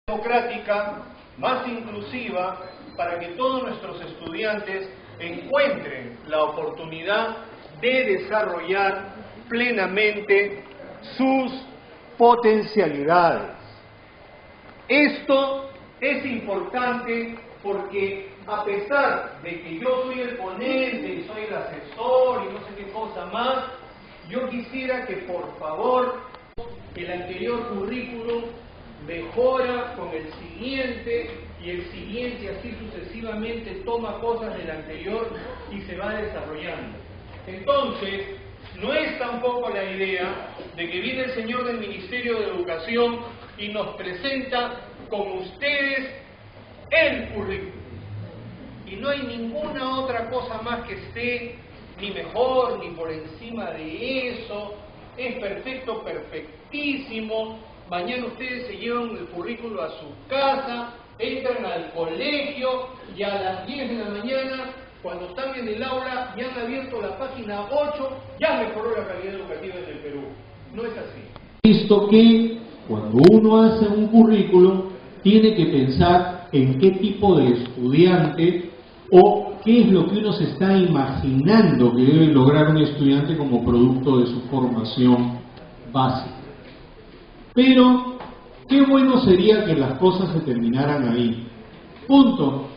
democrática, más inclusiva, para que todos nuestros estudiantes encuentren la oportunidad de desarrollar plenamente sus potencialidades. Esto es importante porque a pesar de que yo soy el ponente y soy el asesor y no sé qué cosa más, yo quisiera que por favor el anterior currículum mejora con el siguiente y el siguiente, así sucesivamente toma cosas del anterior y se va desarrollando. Entonces, no es tampoco la idea de que viene el señor del Ministerio de Educación y nos presenta con ustedes el currículum. Y no hay ninguna otra cosa más que esté ni mejor ni por encima de eso. Es perfecto, perfectísimo. Mañana ustedes se llevan el currículo a su casa, entran al colegio y a las 10 de la mañana, cuando están en el aula y han abierto la página 8, ya mejoró la calidad educativa en el Perú. No es así. Visto que cuando uno hace un currículum, tiene que pensar en qué tipo de estudiante o qué es lo que uno se está imaginando que debe lograr un estudiante como producto de su formación básica. Pero, qué bueno sería que las cosas se terminaran ahí. Punto.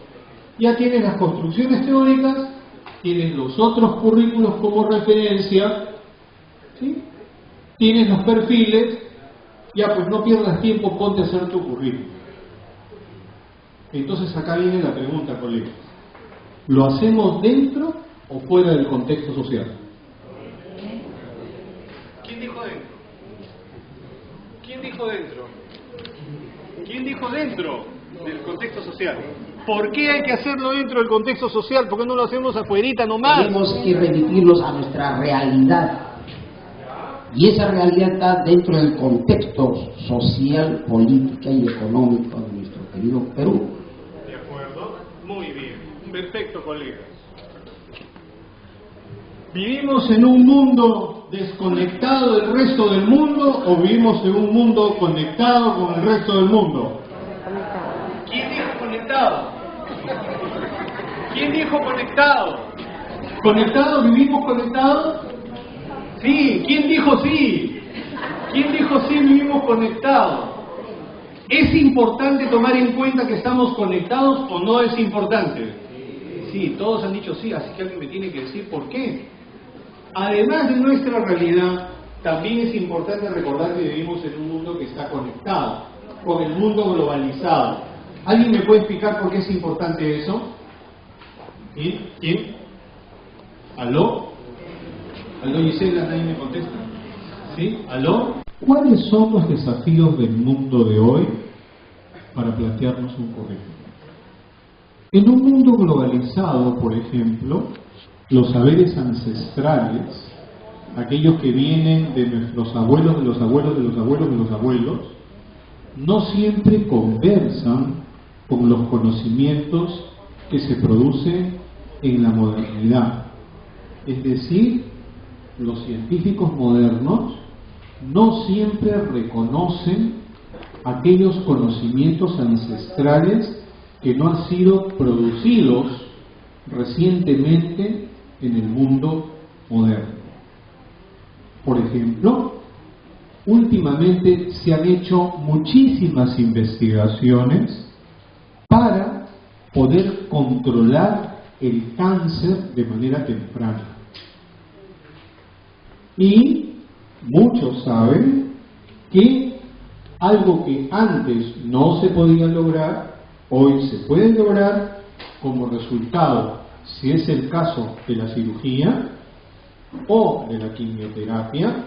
Ya tienes las construcciones teóricas, tienes los otros currículos como referencia, ¿sí? Tienes los perfiles, ya pues no pierdas tiempo, ponte a hacer tu currículum. Entonces acá viene la pregunta, colegas. ¿Lo hacemos dentro o fuera del contexto social? ¿Quién dijo dentro? ¿Quién dijo dentro? ¿Quién dijo dentro del contexto social? ¿Por qué hay que hacerlo dentro del contexto social? ¿Por qué no lo hacemos afuerita nomás? Tenemos que remitirnos a nuestra realidad. Y esa realidad está dentro del contexto social, política y económico de nuestro querido Perú. ¿De acuerdo? Muy bien. Perfecto, colegas. ¿Vivimos en un mundo desconectado del resto del mundo o vivimos en un mundo conectado con el resto del mundo? ¿Quién dijo conectado? ¿Quién dijo conectado? ¿Conectados? ¿Vivimos conectados? Sí. ¿Quién dijo sí? ¿Quién dijo sí vivimos conectados? ¿Es importante tomar en cuenta que estamos conectados o no es importante? Sí, todos han dicho sí, así que alguien me tiene que decir por qué. Además de nuestra realidad, también es importante recordar que vivimos en un mundo que está conectado, con el mundo globalizado. ¿Alguien me puede explicar por qué es importante eso? ¿Quién? ¿Aló? ¿Aló, Gisela? ¿Nadie me contesta? ¿Sí? ¿Aló? ¿Cuáles son los desafíos del mundo de hoy para plantearnos un currículum? En un mundo globalizado, por ejemplo, los saberes ancestrales, aquellos que vienen de nuestros abuelos, de los abuelos, de los abuelos, de los abuelos, no siempre conversan con los conocimientos que se producen en la modernidad. Es decir, los científicos modernos no siempre reconocen aquellos conocimientos ancestrales que no han sido producidos recientemente en el mundo moderno. Por ejemplo, últimamente se han hecho muchísimas investigaciones para poder controlar el cáncer de manera temprana. Y muchos saben que algo que antes no se podía lograr, hoy se puede lograr como resultado, si es el caso de la cirugía o de la quimioterapia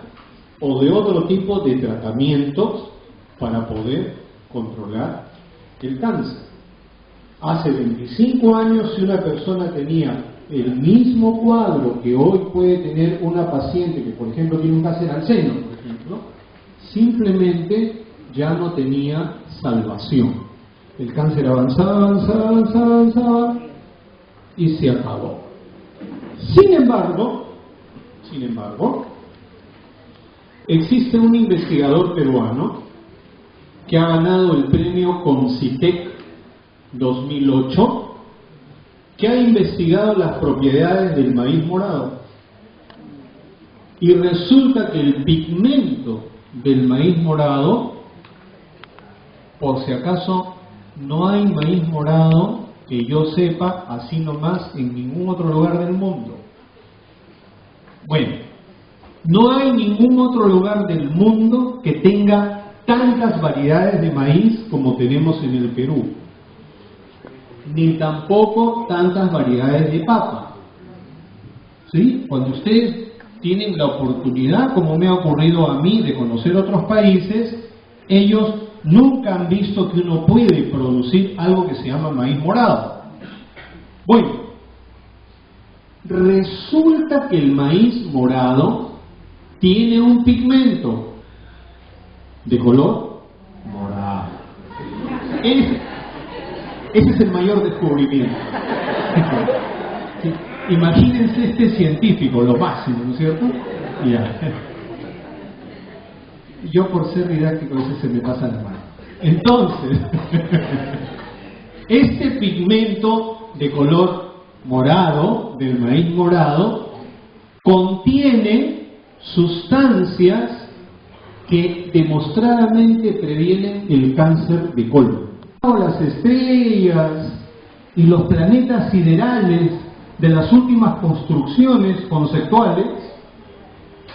o de otro tipo de tratamientos para poder controlar el cáncer. Hace 25 años, si una persona tenía el mismo cuadro que hoy puede tener una paciente que, por ejemplo, tiene un cáncer al seno, por ejemplo, simplemente ya no tenía salvación. El cáncer avanzaba y se acabó. Sin embargo, existe un investigador peruano que que ha ganado el premio Concitec 2008, que ha investigado las propiedades del maíz morado. Y resulta que el pigmento del maíz morado, por si acaso, no hay maíz morado que yo sepa así nomás en ningún otro lugar del mundo. Bueno, no hay ningún otro lugar del mundo que tenga tantas variedades de maíz como tenemos en el Perú, ni tampoco tantas variedades de papa. ¿Sí? Cuando ustedes tienen la oportunidad, como me ha ocurrido a mí, de conocer otros países, ellos nunca han visto que uno puede producir algo que se llama maíz morado. Bueno, resulta que el maíz morado tiene un pigmento de color morado. Ese es el mayor descubrimiento. ¿Sí? Imagínense este científico, lo máximo, ¿no es cierto? Ya. Yo por ser didáctico a veces se me pasa la mano. Entonces, este pigmento de color morado, del maíz morado, contiene sustancias que demostradamente previenen el cáncer de colon. Las estrellas y los planetas siderales de las últimas construcciones conceptuales,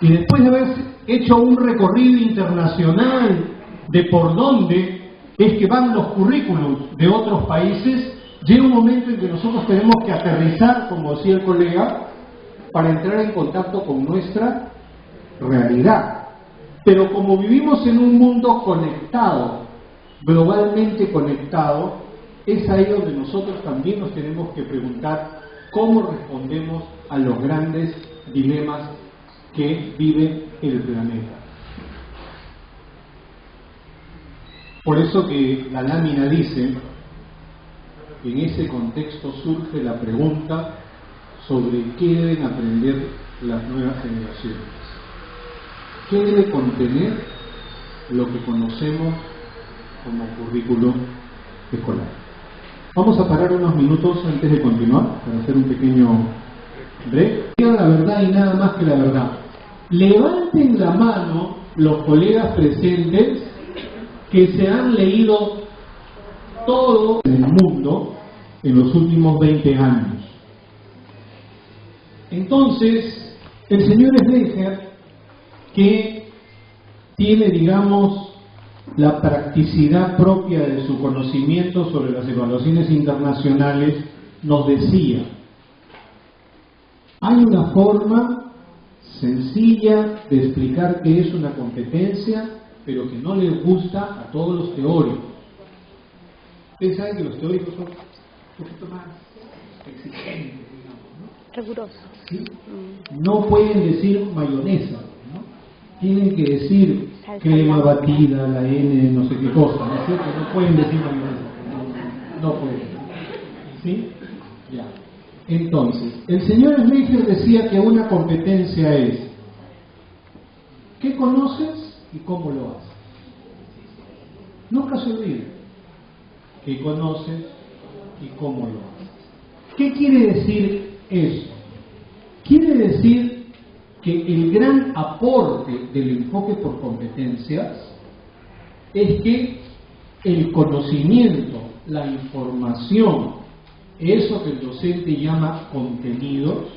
y después de haber hecho un recorrido internacional de por dónde es que van los currículos de otros países, llega un momento en que nosotros tenemos que aterrizar, como decía el colega, para entrar en contacto con nuestra realidad. Pero como vivimos en un mundo conectado, globalmente conectado, es ahí donde nosotros también nos tenemos que preguntar cómo respondemos a los grandes dilemas que vive el planeta. Por eso que la lámina dice, en ese contexto surge la pregunta sobre qué deben aprender las nuevas generaciones. ¿Qué debe contener lo que conocemos como currículo escolar? Vamos a parar unos minutos antes de continuar para hacer un pequeño break. Digan la verdad y nada más que la verdad. Levanten la mano los colegas presentes que se han leído todo en el mundo en los últimos 20 años. Entonces, el señor Schleicher, que tiene, digamos, la practicidad propia de su conocimiento sobre las evaluaciones internacionales, nos decía, hay una forma sencilla de explicar qué es una competencia, pero que no les gusta a todos los teóricos. Ustedes saben que los teóricos son un poquito más exigentes, digamos, ¿no? Rigurosos. ¿Sí? No pueden decir mayonesa, ¿no? Tienen que decir crema batida, la N, no sé qué cosa, ¿no es cierto? No pueden decir mayonesa, no pueden. ¿Sí? Ya. Entonces, el señor Schleicher decía que una competencia es ¿qué conoces y cómo lo haces? Nunca se olvide qué conoces y cómo lo haces. ¿Qué quiere decir eso? Quiere decir que el gran aporte del enfoque por competencias es que el conocimiento, la información, eso que el docente llama contenidos,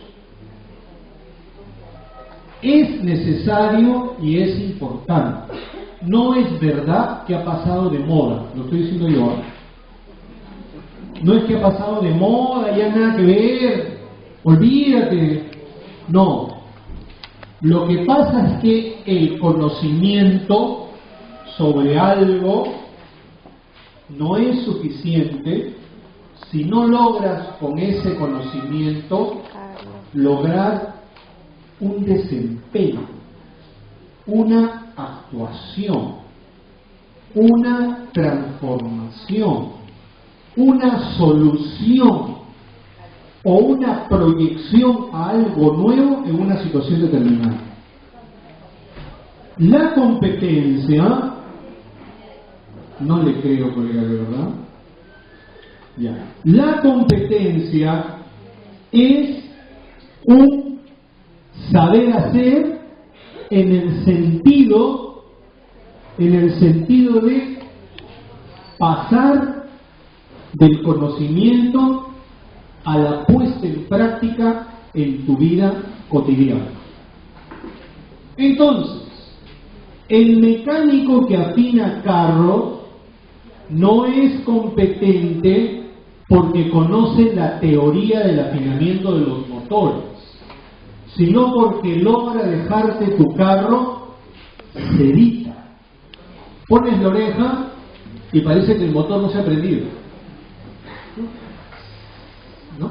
es necesario y es importante. No es verdad que ha pasado de moda, lo estoy diciendo yo ahora. No es que ha pasado de moda, ya nada que ver, olvídate. No. Lo que pasa es que el conocimiento sobre algo no es suficiente si no logras con ese conocimiento lograr un desempeño, una actuación, una transformación, una solución o una proyección a algo nuevo en una situación determinada. No le creo, colega, de verdad. Ya. La competencia es un saber hacer en el sentido de pasar del conocimiento a la puesta en práctica en tu vida cotidiana. Entonces, el mecánico que afina carros no es competente porque conoce la teoría del afinamiento de los motores, sino porque logra dejarte tu carro sedita. Pones la oreja y parece que el motor no se ha prendido, ¿no?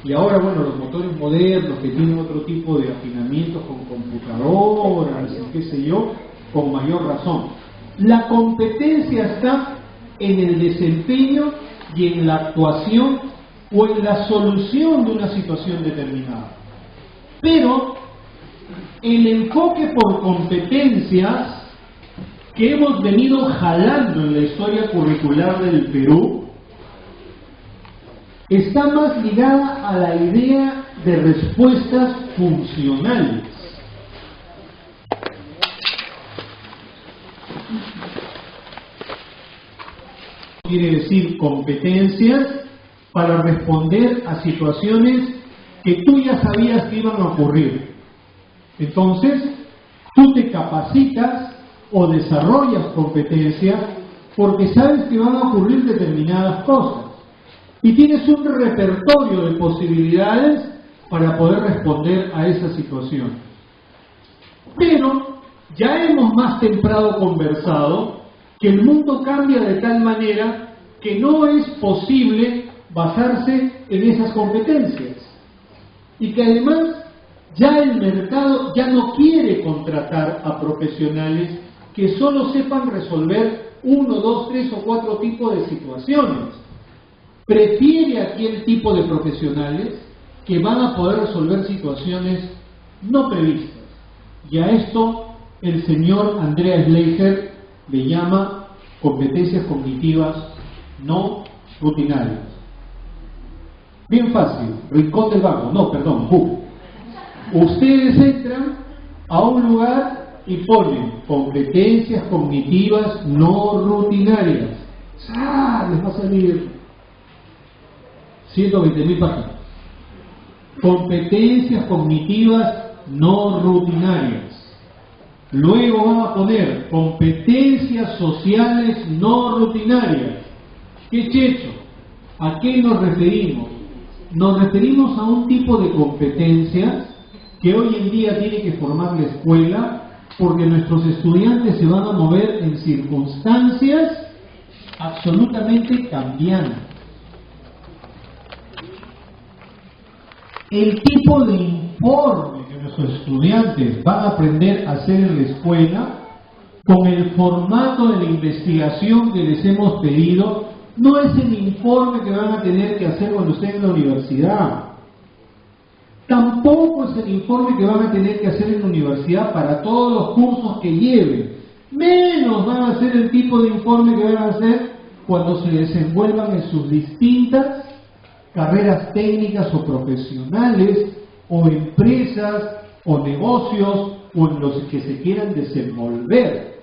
Y ahora, bueno, los motores modernos que tienen otro tipo de afinamientos con computadoras, qué sé yo, con mayor razón. La competencia está en el desempeño y en la actuación o en la solución de una situación determinada. Pero el enfoque por competencias que hemos venido jalando en la historia curricular del Perú está más ligada a la idea de respuestas funcionales. Quiere decir competencias para responder a situaciones que tú ya sabías que iban a ocurrir. Entonces, tú te capacitas o desarrollas competencias porque sabes que van a ocurrir determinadas cosas y tienes un repertorio de posibilidades para poder responder a esa situación. Pero ya hemos más temprano conversado que el mundo cambia de tal manera que no es posible basarse en esas competencias y que además ya el mercado ya no quiere contratar a profesionales que solo sepan resolver 1, 2, 3 o 4 tipos de situaciones. Prefiere aquel tipo de profesionales que van a poder resolver situaciones no previstas. Y a esto el señor Andreas Schleicher le llama competencias cognitivas no rutinarias. Bien fácil, rincón del vago, no, perdón, ustedes entran a un lugar y ponen competencias cognitivas no rutinarias. ¡Ah! Les va a salir 120.000 páginas. Competencias cognitivas no rutinarias. Luego vamos a poner competencias sociales no rutinarias. ¿Qué checho? ¿A qué nos referimos? Nos referimos a un tipo de competencias que hoy en día tiene que formar la escuela porque nuestros estudiantes se van a mover en circunstancias absolutamente cambiantes. El tipo de informe que nuestros estudiantes van a aprender a hacer en la escuela, con el formato de la investigación que les hemos pedido, no es el informe que van a tener que hacer cuando estén en la universidad. Tampoco es el informe que van a tener que hacer en la universidad para todos los cursos que lleven. Menos van a ser el tipo de informe que van a hacer cuando se desenvuelvan en sus distintas carreras técnicas o profesionales, o empresas, o negocios, o en los que se quieran desenvolver.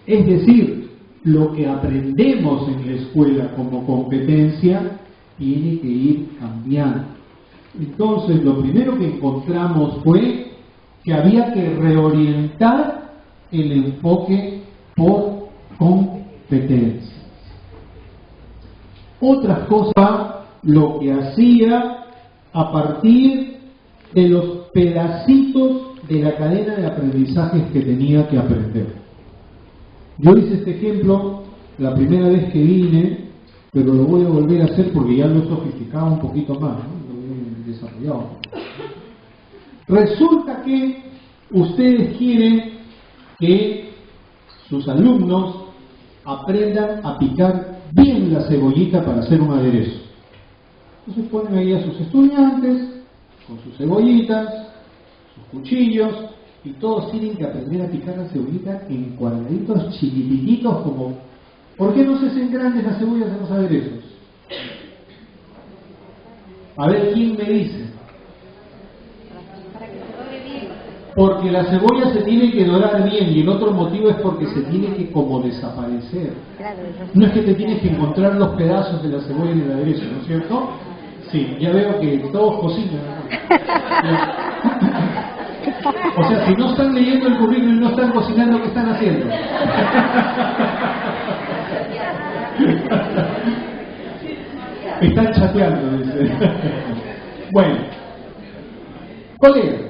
Es decir, lo que aprendemos en la escuela como competencia tiene que ir cambiando. Entonces, lo primero que encontramos fue que había que reorientar el enfoque por competencias. Otras cosas, lo que hacía a partir de los pedacitos de la cadena de aprendizajes que tenía que aprender. Yo hice este ejemplo la primera vez que vine, pero lo voy a volver a hacer porque ya lo he sofisticado un poquito más, ¿no? Lo he desarrollado. Resulta que ustedes quieren que sus alumnos aprendan a picar bien la cebollita para hacer un aderezo. Entonces ponen ahí a sus estudiantes con sus cebollitas, sus cuchillos, y todos tienen que aprender a picar la cebollita en cuadraditos chiquititos como ¿Por qué no se hacen grandes las cebollas en los aderezos? A ver, ¿quién me dice? Porque la cebolla se tiene que dorar bien, y el otro motivo es porque se tiene que como desaparecer. No es que te tienes que encontrar los pedazos de la cebolla en el aderezo, ¿no es cierto? Sí, ya veo que todos cocinan. O sea, si no están leyendo el currículum y no están cocinando, ¿qué están haciendo? Están chateando, dice. Bueno, colegas,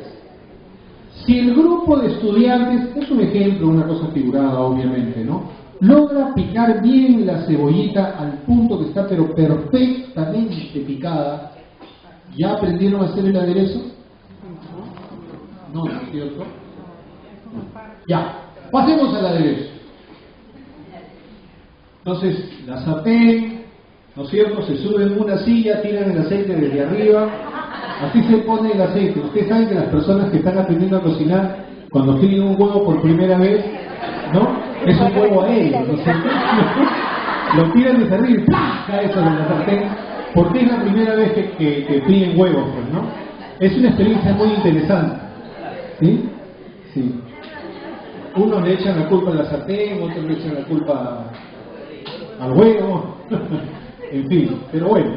si el grupo de estudiantes, es un ejemplo, una cosa figurada obviamente, ¿no?, logra picar bien la cebollita al punto que está pero perfectamente picada, ¿ya aprendieron a hacer el aderezo? No, ¿no es cierto? Ya, pasemos al aderezo. Entonces, la sartén, ¿no es cierto?, se sube en una silla, tiran el aceite desde arriba, así se pone el aceite. Ustedes saben que las personas que están aprendiendo a cocinar, cuando fríen un huevo por primera vez, ¿no?, es un huevo a ellos, ¿no es cierto? Lo tiran desde arriba y ¡plá!, cae sobre la sartén, porque es la primera vez que fríen huevos, pues, ¿no? Es una experiencia muy interesante, ¿sí? Sí. Uno le echan la culpa a la sartén, otros le echan la culpa al huevo, en fin, pero bueno,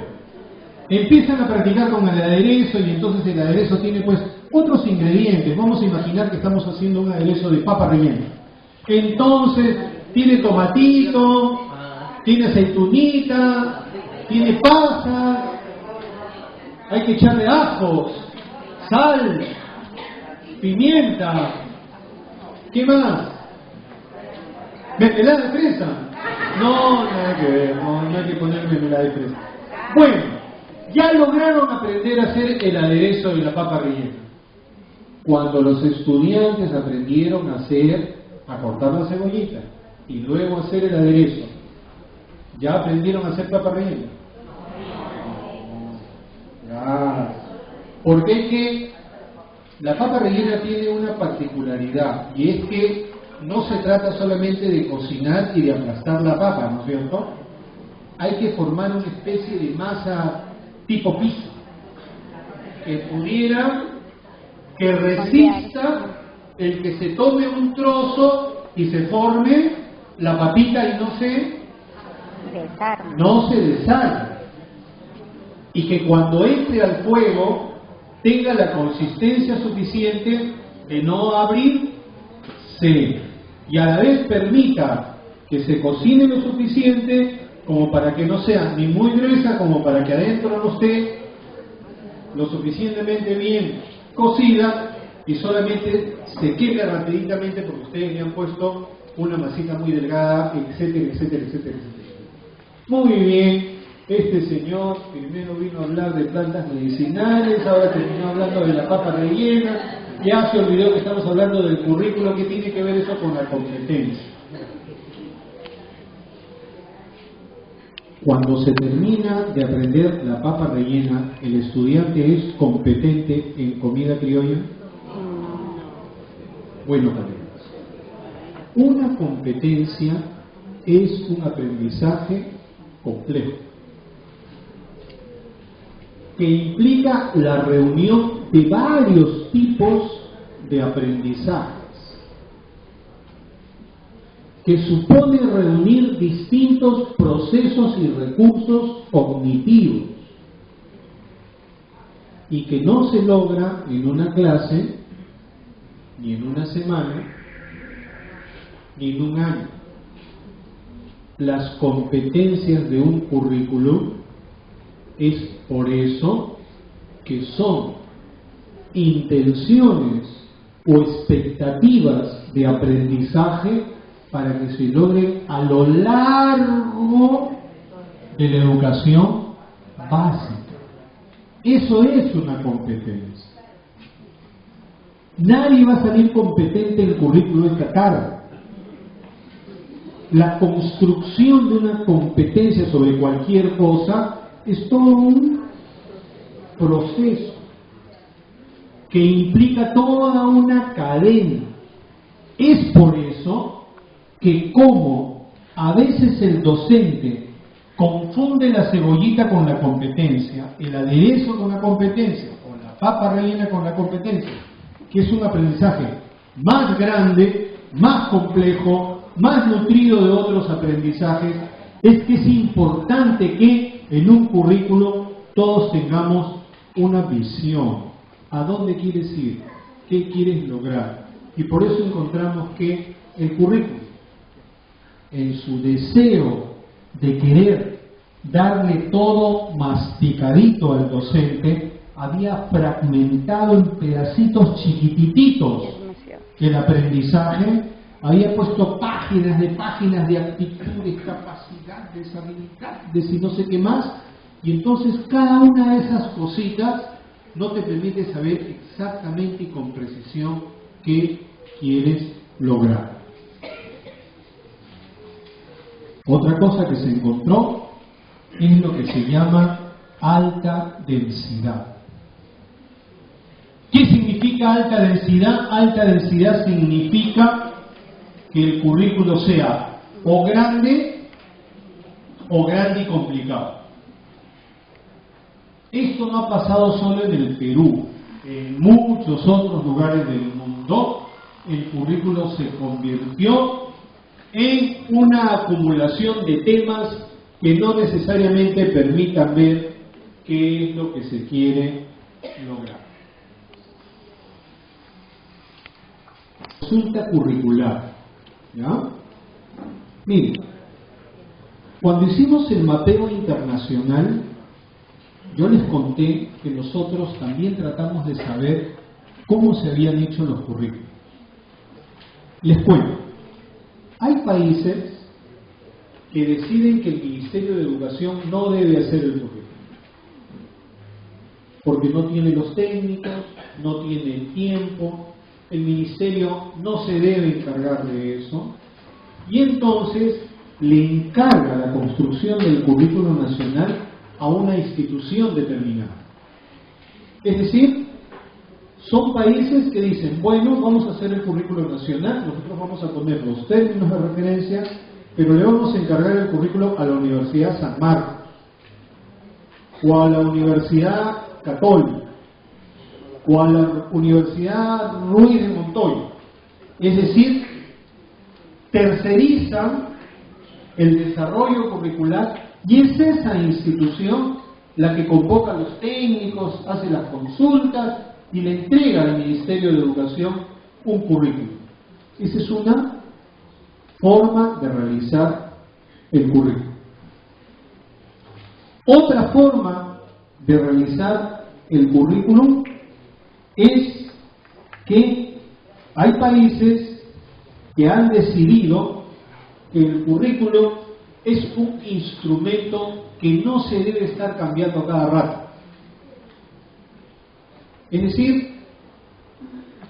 empiezan a practicar con el aderezo, y entonces el aderezo tiene pues otros ingredientes. Vamos a imaginar que estamos haciendo un aderezo de papa rellena. Entonces tiene tomatito, tiene aceitunita, tiene pasas, hay que echarle ajos, sal, pimienta, ¿qué más? ¿Mermelada de fresa? No, nada que ver, no hay que poner mermelada de fresa. Bueno, ya lograron aprender a hacer el aderezo de la papa rellena. Cuando los estudiantes aprendieron a cortar la cebollita y luego hacer el aderezo, ¿ya aprendieron a hacer papa rellena? No. Porque es que la papa rellena tiene una particularidad, y es que no se trata solamente de cocinar y de aplastar la papa, ¿no es cierto? Hay que formar una especie de masa tipo pizza, que resista el que se tome un trozo y se forme la papita y no se desarme, y que cuando entre al fuego tenga la consistencia suficiente de no abrirse, y a la vez permita que se cocine lo suficiente como para que no sea ni muy gruesa como para que adentro no esté lo suficientemente bien cocida y solamente se quede rapiditamente porque ustedes le han puesto una masita muy delgada, etcétera, etcétera, etcétera, etcétera. Muy bien, este señor primero vino a hablar de plantas medicinales, ahora terminó hablando de la papa rellena, ya se olvidó que estamos hablando del currículo. ¿Qué tiene que ver eso con la competencia? Cuando se termina de aprender la papa rellena, ¿el estudiante es competente en comida criolla? Bueno, colegas, una competencia es un aprendizaje complejo que implica la reunión de varios tipos de aprendizajes, que supone reunir distintos procesos y recursos cognitivos, y que no se logra en una clase, ni en una semana, ni en un año. Las competencias de un currículum es por eso que son intenciones o expectativas de aprendizaje para que se logren a lo largo de la educación básica. Eso es una competencia. Nadie va a salir competente en el currículo de esta carga. La construcción de una competencia sobre cualquier cosa es todo un proceso que implica toda una cadena. Es por eso que como a veces el docente confunde la cebollita con la competencia, el aderezo con la competencia, o la papa rellena con la competencia, que es un aprendizaje más grande, más complejo, más nutrido de otros aprendizajes. Es que es importante que en un currículo todos tengamos una visión. ¿A dónde quieres ir? ¿Qué quieres lograr? Y por eso encontramos que el currículo, en su deseo de querer darle todo masticadito al docente, había fragmentado en pedacitos chiquititos el aprendizaje, había puesto páginas de actitudes, capacidades, habilidades y no sé qué más, y entonces cada una de esas cositas no te permite saber exactamente y con precisión qué quieres lograr. Otra cosa que se encontró es lo que se llama alta densidad. ¿Qué significa alta densidad? Alta densidad significa que el currículo sea o grande y complicado. Esto no ha pasado solo en el Perú. En muchos otros lugares del mundo el currículo se convirtió en una acumulación de temas que no necesariamente permitan ver qué es lo que se quiere lograr. Consulta curricular. ¿Ya? Miren, cuando hicimos el mapeo internacional, yo les conté que nosotros también tratamos de saber cómo se habían hecho los currículos. Les cuento, hay países que deciden que el Ministerio de Educación no debe hacer el currículo, porque no tiene los técnicos, no tiene el tiempo, el Ministerio no se debe encargar de eso, y entonces le encarga la construcción del currículo nacional a una institución determinada. Es decir, son países que dicen, bueno, vamos a hacer el currículo nacional, nosotros vamos a poner los términos de referencia, pero le vamos a encargar el currículo a la Universidad San Marcos, o a la Universidad Católica, o a la Universidad Ruiz de Montoya. Es decir, tercerizan el desarrollo curricular y es esa institución la que convoca a los técnicos, hace las consultas y le entrega al Ministerio de Educación un currículum. Esa es una forma de realizar el currículum. Otra forma de realizar el currículum es que hay países que han decidido que el currículum es un instrumento que no se debe estar cambiando a cada rato. Es decir,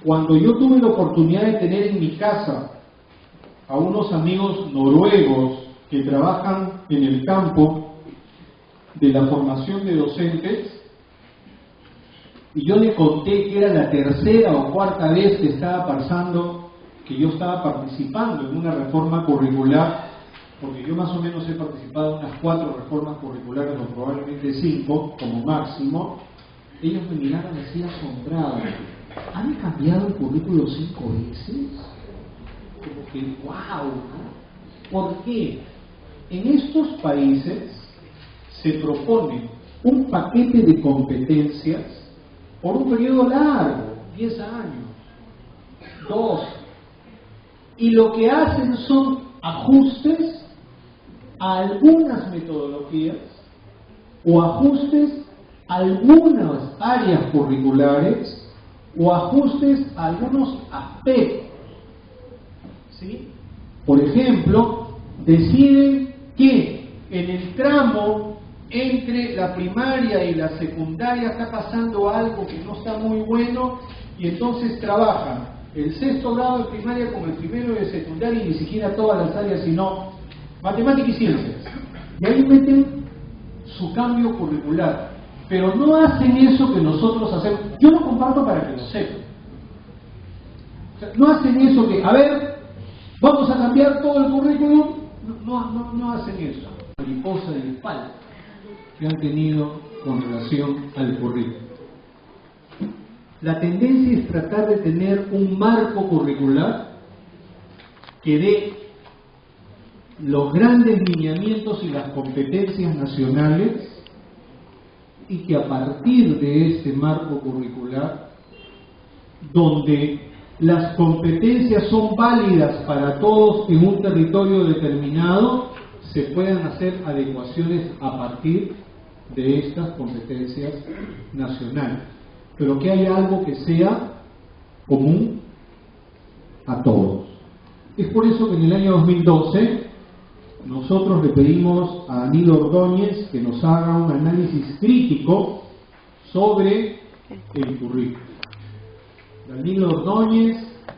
cuando yo tuve la oportunidad de tener en mi casa a unos amigos noruegos que trabajan en el campo de la formación de docentes, y yo le conté que era la tercera o cuarta vez que estaba pasando, que yo estaba participando en una reforma curricular, porque yo más o menos he participado en unas 4 reformas curriculares o probablemente 5 como máximo, ellos me miraron así asombrados. ¿Han cambiado el currículo 5 veces? Como que wow, ¿no? ¿Por qué? En estos países se propone un paquete de competencias por un periodo largo, 10 años, 12, y lo que hacen son ajustes a algunas metodologías o ajustes a algunas áreas curriculares o ajustes a algunos aspectos. ¿Sí? Por ejemplo, deciden que en el tramo entre la primaria y la secundaria está pasando algo que no está muy bueno y entonces trabajan el 6º grado de primaria con el 1º de secundaria y ni siquiera todas las áreas, sino matemáticas y ciencias. Y ahí meten su cambio curricular. Pero no hacen eso que nosotros hacemos. Yo lo comparto para que lo sepan. O sea, no hacen eso que, a ver, vamos a cambiar todo el currículum no hacen eso. Mariposa de espalda que han tenido con relación al currículo. La tendencia es tratar de tener un marco curricular que dé los grandes lineamientos y las competencias nacionales, y que a partir de este marco curricular, donde las competencias son válidas para todos en un territorio determinado, se puedan hacer adecuaciones a partir de estas competencias nacionales, pero que haya algo que sea común a todos. Es por eso que en el año 2012 nosotros le pedimos a Danilo Ordóñez que nos haga un análisis crítico sobre el currículo. Danilo Ordóñez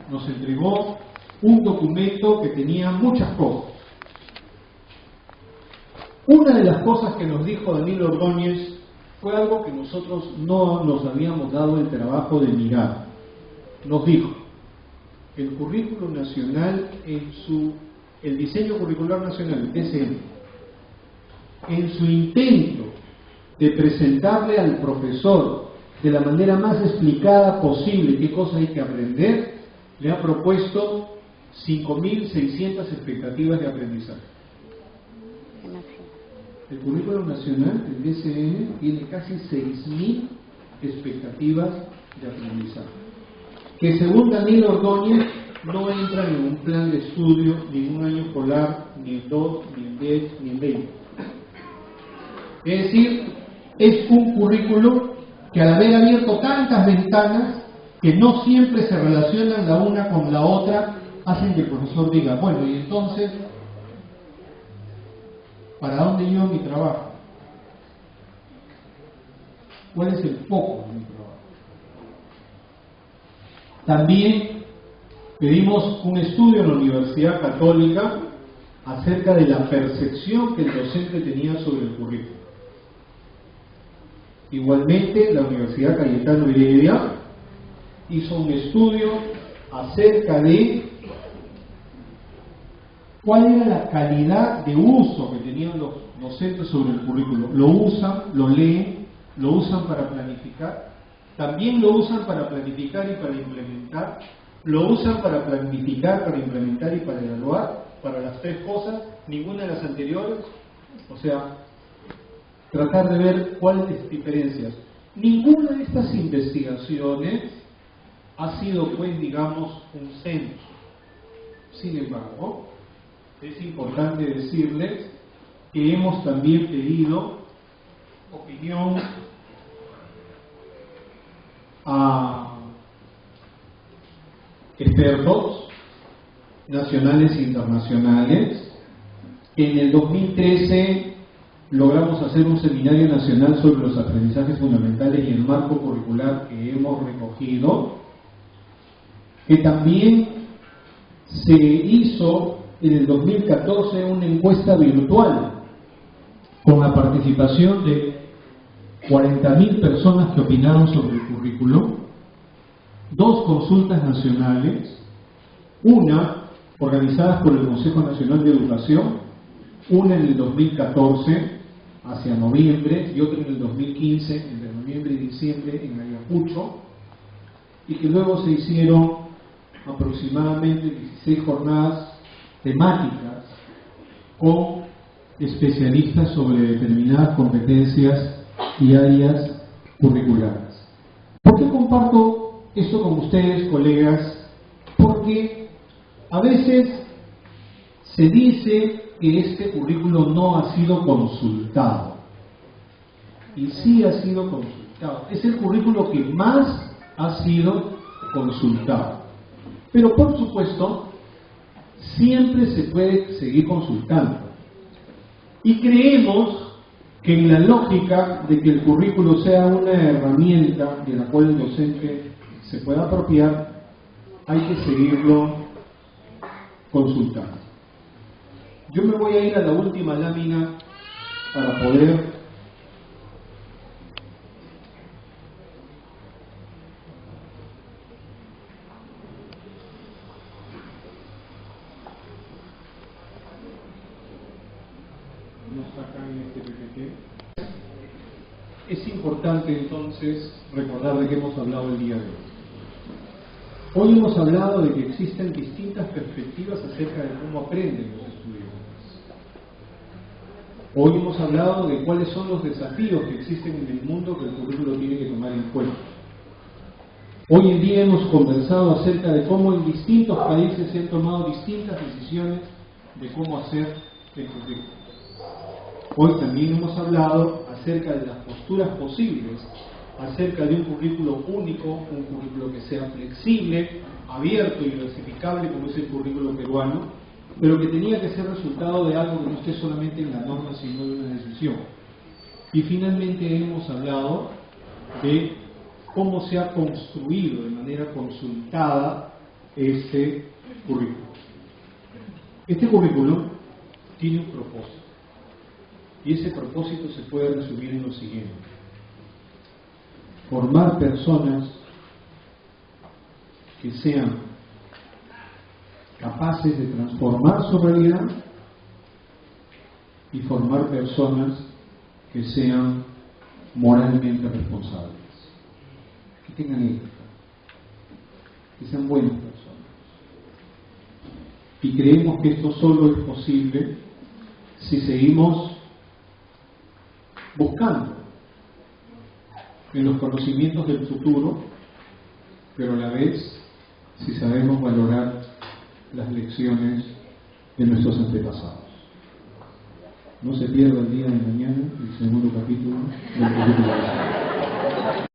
nos entregó un documento que tenía muchas cosas. Una de las cosas que nos dijo Danilo Ordóñez fue algo que nosotros no nos habíamos dado el trabajo de mirar. Nos dijo: el currículo nacional el diseño curricular nacional, el DCN, en su intento de presentarle al profesor de la manera más explicada posible qué cosa hay que aprender, le ha propuesto 5.600 expectativas de aprendizaje. El currículo nacional, el DCN, tiene casi 6.000 expectativas de aprendizaje, que según Danilo Ordóñez no entran en un plan de estudio ni en un año escolar, ni en 2, ni en 10, ni en 20. Es decir, es un currículo que al haber abierto tantas ventanas que no siempre se relacionan la una con la otra, hacen que el profesor diga: bueno, y entonces, ¿para dónde llevo mi trabajo? ¿Cuál es el foco de mi trabajo? También pedimos un estudio en la Universidad Católica acerca de la percepción que el docente tenía sobre el currículo. Igualmente, la Universidad Cayetano Heredia hizo un estudio acerca de cuál era la calidad de uso que tenían los docentes sobre el currículo. Lo usan, lo leen, lo usan para planificar, también lo usan para planificar y para implementar, lo usan para planificar, para implementar y para evaluar, para las tres cosas, ninguna de las anteriores. O sea, tratar de ver cuáles diferencias. Ninguna de estas investigaciones ha sido, pues, digamos, un censo. Sin embargo, es importante decirles que hemos también pedido opinión a expertos nacionales e internacionales. En el 2013 logramos hacer un seminario nacional sobre los aprendizajes fundamentales y el marco curricular que hemos recogido, que también se hizo en el 2014 una encuesta virtual con la participación de 40.000 personas que opinaron sobre el currículo, 2 consultas nacionales, una organizada por el Consejo Nacional de Educación, una en el 2014 hacia noviembre y otra en el 2015 entre noviembre y diciembre en Ayacucho, y que luego se hicieron aproximadamente 16 jornadas temáticas con especialistas sobre determinadas competencias y áreas curriculares. ¿Por qué comparto esto con ustedes, colegas? Porque a veces se dice que este currículo no ha sido consultado, y sí ha sido consultado. Es el currículo que más ha sido consultado, pero por supuesto siempre se puede seguir consultando, y creemos que en la lógica de que el currículo sea una herramienta de la cual el docente se pueda apropiar, hay que seguirlo consultando. Yo me voy a ir a la última lámina para poder en este PPT. Es importante entonces recordar de qué hemos hablado el día de hoy. Hoy hemos hablado de que existen distintas perspectivas acerca de cómo aprenden los estudiantes. Hoy hemos hablado de cuáles son los desafíos que existen en el mundo que el currículo tiene que tomar en cuenta. Hoy en día hemos conversado acerca de cómo en distintos países se han tomado distintas decisiones de cómo hacer el currículo. Hoy también hemos hablado acerca de las posturas posibles, acerca de un currículo único, un currículo que sea flexible, abierto y diversificable como es el currículo peruano, pero que tenía que ser resultado de algo que no esté solamente en la norma, sino de una decisión. Y finalmente hemos hablado de cómo se ha construido de manera consultada este currículo. Este currículo tiene un propósito, y ese propósito se puede resumir en lo siguiente: formar personas que sean capaces de transformar su realidad y formar personas que sean moralmente responsables, que tengan ética, que sean buenas personas. Y creemos que esto solo es posible si seguimos buscando en los conocimientos del futuro, pero a la vez si sabemos valorar las lecciones de nuestros antepasados. No se pierda el día de mañana el segundo capítulo del currículo.